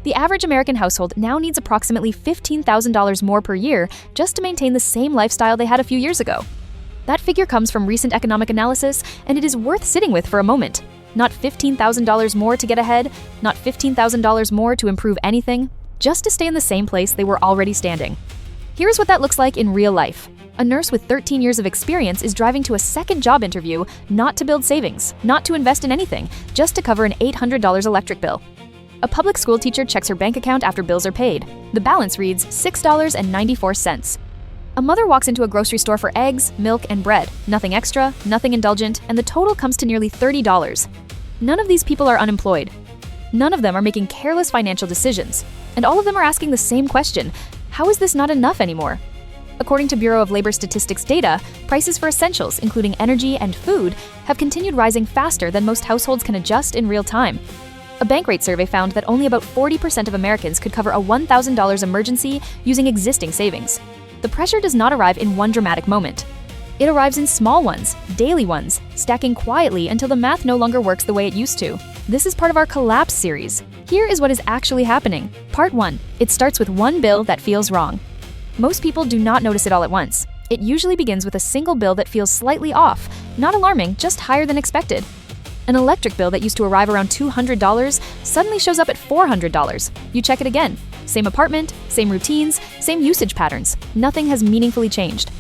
The average American household now needs approximately $15,000 more per year just to maintain the same lifestyle they had a few years ago. That figure comes from recent economic analysis, and it is worth sitting with for a moment. Not $15,000 more to get ahead, not $15,000 more to improve anything, just to stay in the same place they were already standing. Here's what that looks like in real life. A nurse with 13 years of experience is driving to a second job interview not to build savings, not to invest in anything, just to cover an $800 electric bill. A public school teacher checks her bank account after bills are paid. The balance reads $6.94. A mother walks into a grocery store for eggs, milk, and bread. Nothing extra, nothing indulgent, and the total comes to nearly $30. None of these people are unemployed. None of them are making careless financial decisions. And all of them are asking the same question: how is this not enough anymore? According to Bureau of Labor Statistics data, prices for essentials, including energy and food, have continued rising faster than most households can adjust in real time. A Bankrate survey found that only about 40% of Americans could cover a $1,000 emergency using existing savings. The pressure does not arrive in one dramatic moment. It arrives in small ones, daily ones, stacking quietly until the math no longer works the way it used to. This is part of our Collapse series. Here is what is actually happening. Part 1. It starts with one bill that feels wrong. Most people do not notice it all at once. It usually begins with a single bill that feels slightly off, not alarming, just higher than expected. An electric bill that used to arrive around $200 suddenly shows up at $400. You check it again. Same apartment, same routines, same usage patterns. Nothing has meaningfully changed.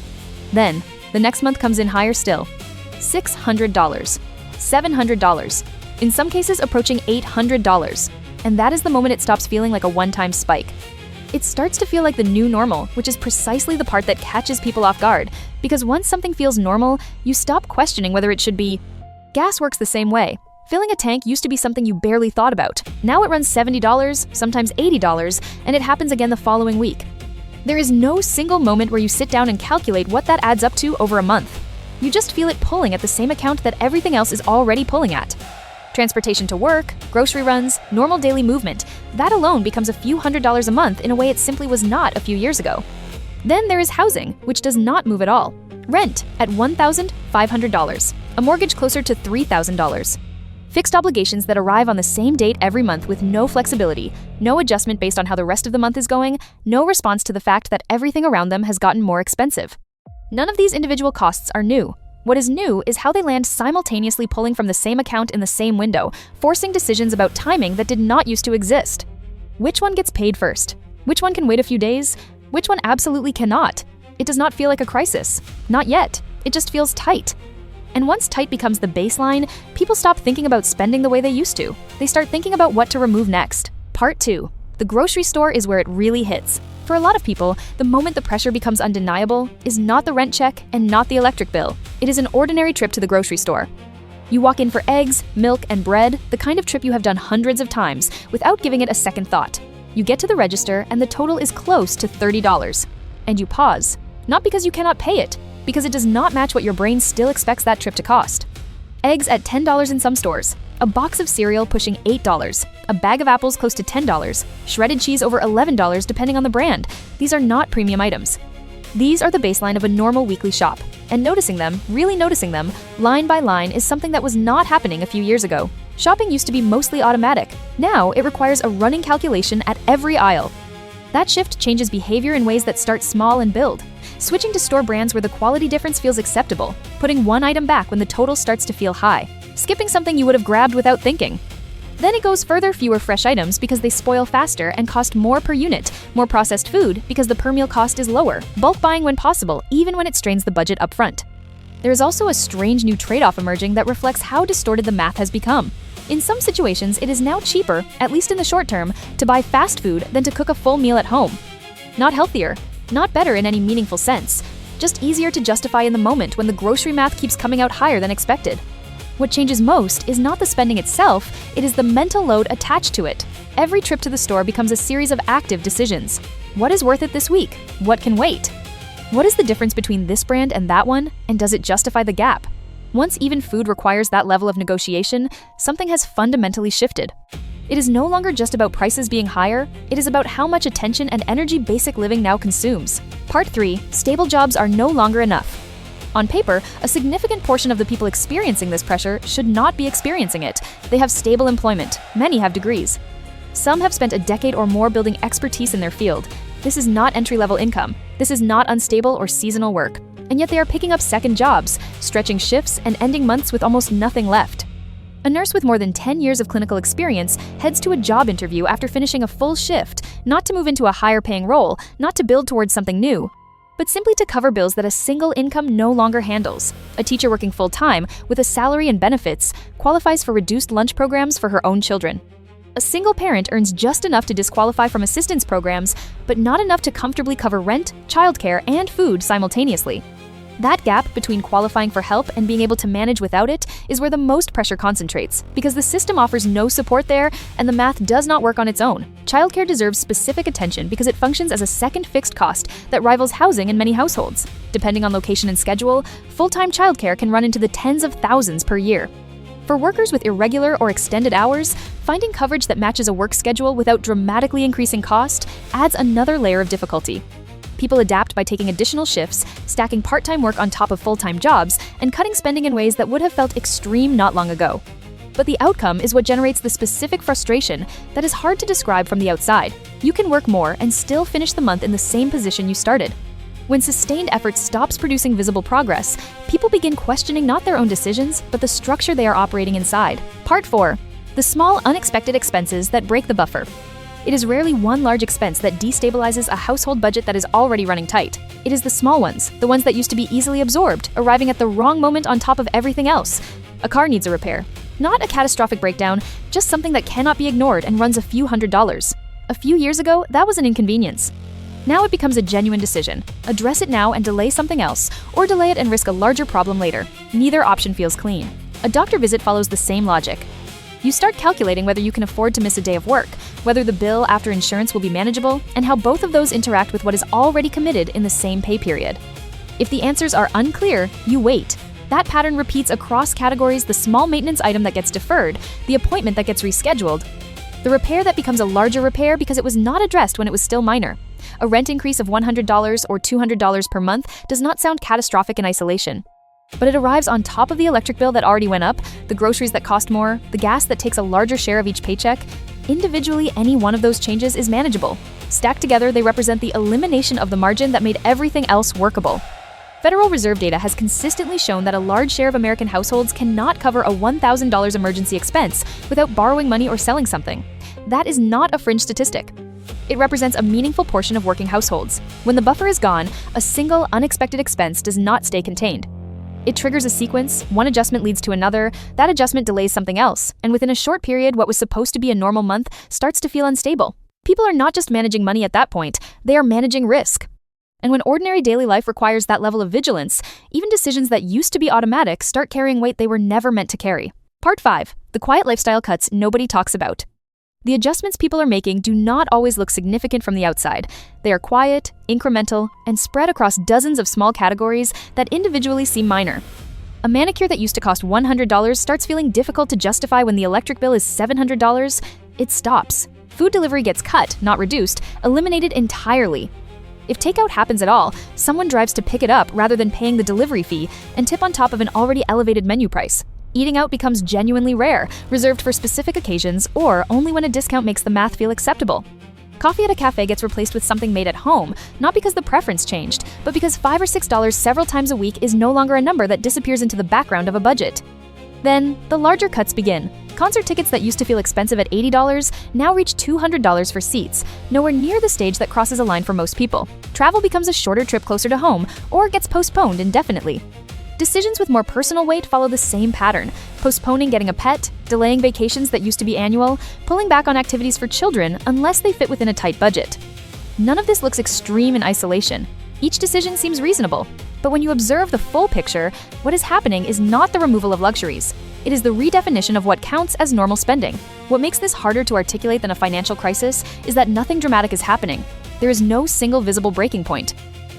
Then, the next month comes in higher still. $600, $700, in some cases approaching $800. And that is the moment it stops feeling like a one-time spike. It starts to feel like the new normal, which is precisely the part that catches people off guard, because once something feels normal, you stop questioning whether it should be. Gas works the same way. Filling a tank used to be something you barely thought about. Now it runs $70, sometimes $80, and it happens again the following week. There is no single moment where you sit down and calculate what that adds up to over a month. You just feel it pulling at the same account that everything else is already pulling at. Transportation to work, grocery runs, normal daily movement, that alone becomes a few $100s a month in a way it simply was not a few years ago. Then there is housing, which does not move at all. Rent at $1,500, a mortgage closer to $3,000. Fixed obligations that arrive on the same date every month with no flexibility, no adjustment based on how the rest of the month is going, no response to the fact that everything around them has gotten more expensive. None of these individual costs are new. What is new is how they land simultaneously pulling from the same account in the same window, forcing decisions about timing that did not used to exist. Which one gets paid first? Which one can wait a few days? Which one absolutely cannot? It does not feel like a crisis. Not yet. It just feels tight. And once tight becomes the baseline, people stop thinking about spending the way they used to. They start thinking about what to remove next. Part 2. The grocery store is where it really hits. For a lot of people, the moment the pressure becomes undeniable is not the rent check and not the electric bill. It is an ordinary trip to the grocery store. You walk in for eggs, milk, and bread, the kind of trip you have done hundreds of times, without giving it a second thought. You get to the register and the total is close to $30. And you pause. Not because you cannot pay it, because it does not match what your brain still expects that trip to cost. Eggs at $10 in some stores, a box of cereal pushing $8, a bag of apples close to $10, shredded cheese over $11 depending on the brand. These are not premium items. These are the baseline of a normal weekly shop, and noticing them, really noticing them, line by line is something that was not happening a few years ago. Shopping used to be mostly automatic. Now it requires a running calculation at every aisle. That shift changes behavior in ways that start small and build. Switching to store brands where the quality difference feels acceptable, putting one item back when the total starts to feel high, skipping something you would have grabbed without thinking. Then it goes further fewer fresh items because they spoil faster and cost more per unit, more processed food because the per meal cost is lower, bulk buying when possible, even when it strains the budget up front. There is also a strange new trade-off emerging that reflects how distorted the math has become. In some situations, it is now cheaper, at least in the short term, to buy fast food than to cook a full meal at home. Not healthier, not better in any meaningful sense, just easier to justify in the moment when the grocery math keeps coming out higher than expected. What changes most is not the spending itself, it is the mental load attached to it. Every trip to the store becomes a series of active decisions. What is worth it this week? What can wait? What is the difference between this brand and that one, and does it justify the gap? Once even food requires that level of negotiation, something has fundamentally shifted. It is no longer just about prices being higher, it is about how much attention and energy basic living now consumes. Part 3. Stable jobs are no longer enough. On paper, a significant portion of the people experiencing this pressure should not be experiencing it. They have stable employment. Many have degrees. Some have spent a decade or more building expertise in their field. This is not entry-level income. This is not unstable or seasonal work. And yet they are picking up second jobs, stretching shifts, and ending months with almost nothing left. A nurse with more than 10 years of clinical experience heads to a job interview after finishing a full shift, not to move into a higher-paying role, not to build towards something new, but simply to cover bills that a single income no longer handles. A teacher working full-time, with a salary and benefits, qualifies for reduced lunch programs for her own children. A single parent earns just enough to disqualify from assistance programs, but not enough to comfortably cover rent, childcare, and food simultaneously. That gap between qualifying for help and being able to manage without it is where the most pressure concentrates, because the system offers no support there and the math does not work on its own. Childcare deserves specific attention because it functions as a second fixed cost that rivals housing in many households. Depending on location and schedule, full-time childcare can run into the tens of thousands per year. For workers with irregular or extended hours, finding coverage that matches a work schedule without dramatically increasing cost adds another layer of difficulty. People adapt by taking additional shifts, stacking part-time work on top of full-time jobs, and cutting spending in ways that would have felt extreme not long ago. But the outcome is what generates the specific frustration that is hard to describe from the outside. You can work more and still finish the month in the same position you started. When sustained effort stops producing visible progress, people begin questioning not their own decisions, but the structure they are operating inside. Part 4. The small, unexpected expenses that break the buffer. It is rarely one large expense that destabilizes a household budget that is already running tight. It is the small ones, the ones that used to be easily absorbed, arriving at the wrong moment on top of everything else. A car needs a repair. Not a catastrophic breakdown, just something that cannot be ignored and runs a few $100s. A few years ago, that was an inconvenience. Now it becomes a genuine decision. Address it now and delay something else, or delay it and risk a larger problem later. Neither option feels clean. A doctor visit follows the same logic. You start calculating whether you can afford to miss a day of work, whether the bill after insurance will be manageable, and how both of those interact with what is already committed in the same pay period. If the answers are unclear, you wait. That pattern repeats across categories: the small maintenance item that gets deferred, the appointment that gets rescheduled, the repair that becomes a larger repair because it was not addressed when it was still minor. A rent increase of $100 or $200 per month does not sound catastrophic in isolation. But it arrives on top of the electric bill that already went up, the groceries that cost more, the gas that takes a larger share of each paycheck. Individually, any one of those changes is manageable. Stacked together, they represent the elimination of the margin that made everything else workable. Federal Reserve data has consistently shown that a large share of American households cannot cover a $1,000 emergency expense without borrowing money or selling something. That is not a fringe statistic. It represents a meaningful portion of working households. When the buffer is gone, a single unexpected expense does not stay contained. It triggers a sequence, one adjustment leads to another, that adjustment delays something else, and within a short period, what was supposed to be a normal month starts to feel unstable. People are not just managing money at that point, they are managing risk. And when ordinary daily life requires that level of vigilance, even decisions that used to be automatic start carrying weight they were never meant to carry. Part 5. The quiet lifestyle cuts nobody talks about. The adjustments people are making do not always look significant from the outside. They are quiet, incremental, and spread across dozens of small categories that individually seem minor. A manicure that used to cost $100 starts feeling difficult to justify when the electric bill is $700. It stops. Food delivery gets cut, not reduced, eliminated entirely. If takeout happens at all, someone drives to pick it up rather than paying the delivery fee and tip on top of an already elevated menu price. Eating out becomes genuinely rare, reserved for specific occasions, or only when a discount makes the math feel acceptable. Coffee at a cafe gets replaced with something made at home, not because the preference changed, but because $5 or $6 several times a week is no longer a number that disappears into the background of a budget. Then, the larger cuts begin. Concert tickets that used to feel expensive at $80 now reach $200 for seats, nowhere near the stage that crosses a line for most people. Travel becomes a shorter trip closer to home, or gets postponed indefinitely. Decisions with more personal weight follow the same pattern: postponing getting a pet, delaying vacations that used to be annual, pulling back on activities for children unless they fit within a tight budget. None of this looks extreme in isolation. Each decision seems reasonable. But when you observe the full picture, what is happening is not the removal of luxuries. It is the redefinition of what counts as normal spending. What makes this harder to articulate than a financial crisis is that nothing dramatic is happening. There is no single visible breaking point.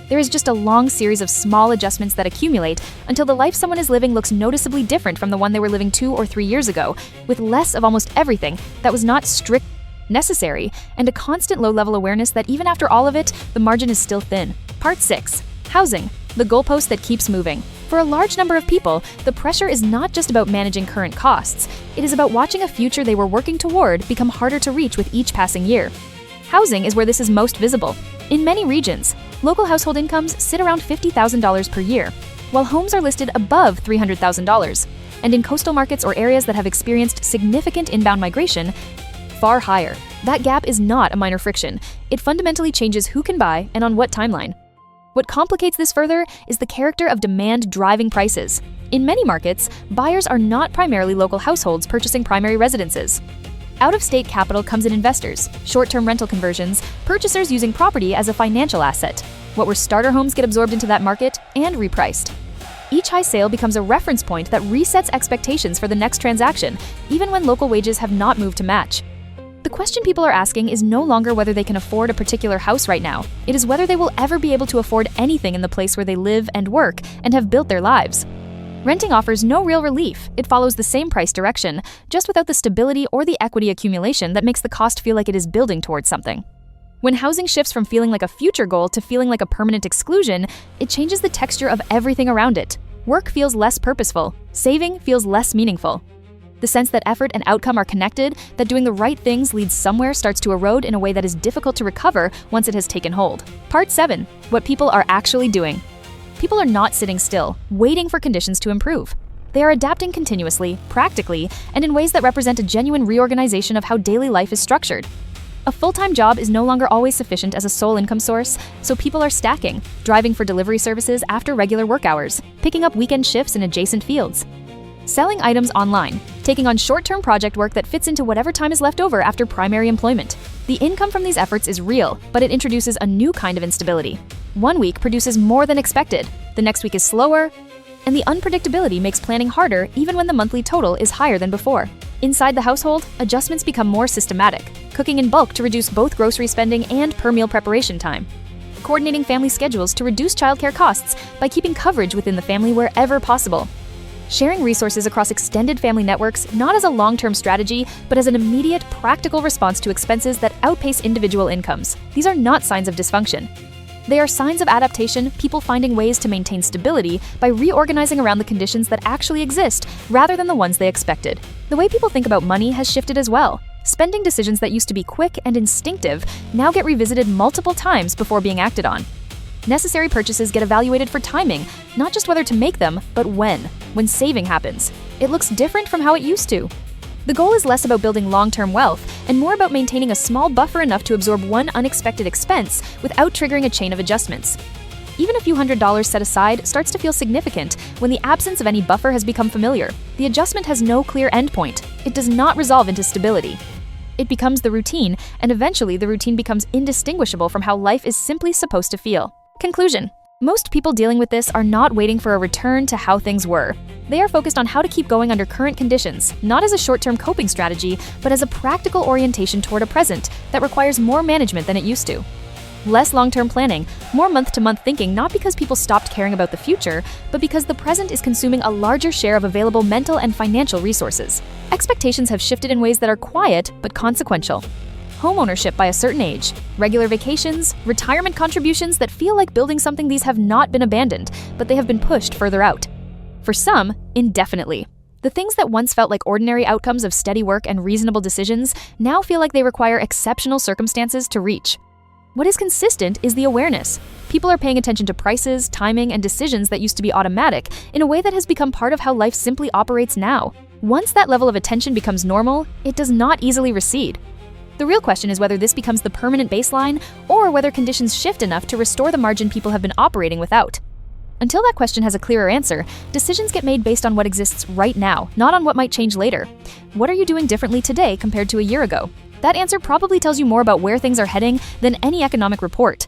There is just a long series of small adjustments that accumulate until the life someone is living looks noticeably different from the one they were living 2 or 3 years ago, with less of almost everything that was not strict necessary, and a constant low-level awareness that even after all of it, the margin is still thin. Part 6. Housing, the goalpost that keeps moving. For For a large number of people, the pressure is not just about managing current costs. It is about watching a future they were working toward become harder to reach with each passing year. Housing is where this is most visible. In many regions, local household incomes sit around $50,000 per year, while homes are listed above $300,000, and in coastal markets or areas that have experienced significant inbound migration, far higher. That gap is not a minor friction. It fundamentally changes who can buy and on what timeline. What complicates this further is the character of demand driving prices. In many markets, buyers are not primarily local households purchasing primary residences. Out-of-state capital comes in investors, short-term rental conversions, purchasers using property as a financial asset. What were starter homes get absorbed into that market and repriced. Each high sale becomes a reference point that resets expectations for the next transaction, even when local wages have not moved to match. The question people are asking is no longer whether they can afford a particular house right now. It is whether they will ever be able to afford anything in the place where they live and work and have built their lives. Renting offers no real relief. It follows the same price direction, just without the stability or the equity accumulation that makes the cost feel like it is building towards something. When housing shifts from feeling like a future goal to feeling like a permanent exclusion, it changes the texture of everything around it. Work feels less purposeful. Saving feels less meaningful. The sense that effort and outcome are connected, that doing the right things leads somewhere, starts to erode in a way that is difficult to recover once it has taken hold. Part 7. What people are actually doing. People are not sitting still, waiting for conditions to improve. They are adapting continuously, practically, and in ways that represent a genuine reorganization of how daily life is structured. A full-time job is no longer always sufficient as a sole income source, so people are stacking, driving for delivery services after regular work hours, picking up weekend shifts in adjacent fields, selling items online, taking on short-term project work that fits into whatever time is left over after primary employment. The income from these efforts is real, but it introduces a new kind of instability. One week produces more than expected, the next week is slower, and the unpredictability makes planning harder even when the monthly total is higher than before. Inside the household, adjustments become more systematic, cooking in bulk to reduce both grocery spending and per-meal preparation time, coordinating family schedules to reduce childcare costs by keeping coverage within the family wherever possible, sharing resources across extended family networks not as a long-term strategy, but as an immediate, practical response to expenses that outpace individual incomes. These are not signs of dysfunction. They are signs of adaptation, people finding ways to maintain stability by reorganizing around the conditions that actually exist rather than the ones they expected. The way people think about money has shifted as well. Spending decisions that used to be quick and instinctive now get revisited multiple times before being acted on. Necessary purchases get evaluated for timing, not just whether to make them, but when saving happens. It looks different from how it used to. The goal is less about building long-term wealth and more about maintaining a small buffer enough to absorb one unexpected expense without triggering a chain of adjustments. Even a few $100s set aside starts to feel significant when the absence of any buffer has become familiar. The adjustment has no clear endpoint. It does not resolve into stability. It becomes the routine, and eventually the routine becomes indistinguishable from how life is simply supposed to feel. Conclusion. Most people dealing with this are not waiting for a return to how things were. They are focused on how to keep going under current conditions, not as a short-term coping strategy, but as a practical orientation toward a present that requires more management than it used to. Less long-term planning, more month-to-month thinking, not because people stopped caring about the future, but because the present is consuming a larger share of available mental and financial resources. Expectations have shifted in ways that are quiet but consequential. Homeownership by a certain age, regular vacations, retirement contributions that feel like building something. These have not been abandoned, but they have been pushed further out. For some, indefinitely. The things that once felt like ordinary outcomes of steady work and reasonable decisions now feel like they require exceptional circumstances to reach. What is consistent is the awareness. People are paying attention to prices, timing, and decisions that used to be automatic in a way that has become part of how life simply operates now. Once that level of attention becomes normal, it does not easily recede. The real question is whether this becomes the permanent baseline or whether conditions shift enough to restore the margin people have been operating without. Until that question has a clearer answer, decisions get made based on what exists right now, not on what might change later. What are you doing differently today compared to a year ago? That answer probably tells you more about where things are heading than any economic report.